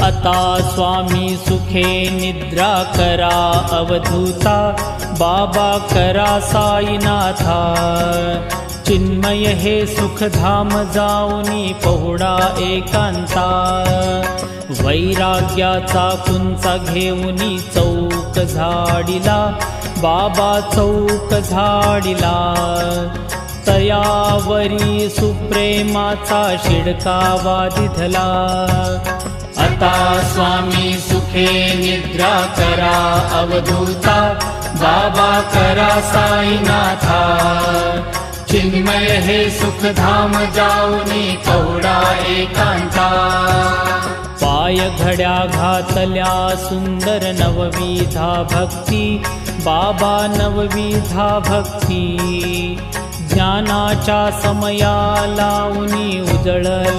आता स्वामी सुखे निद्रा करा अवधूता, बाबा करा साईनाथा। चिन्मय हे सुखधाम जाऊनी पहुडा एकांता, वैराग्याचा कुंचा घेऊनी चौक झाडिला, बाबा चौक झाडिला। तयावरी सुप्रेमाचा शिडकावा दिधला, आता स्वामी सुखे निद्रा करा अवधूता, बाबा करा साईनाथा। चिन्मय हे सुखधाम जाऊनी पहुडा एकांता, पाय घड्या घातल्या सुंदर नवविधा भक्ती, बाबा नवविधा भक्ती। ज्ञानाच्या समया लावूनी उजळल्या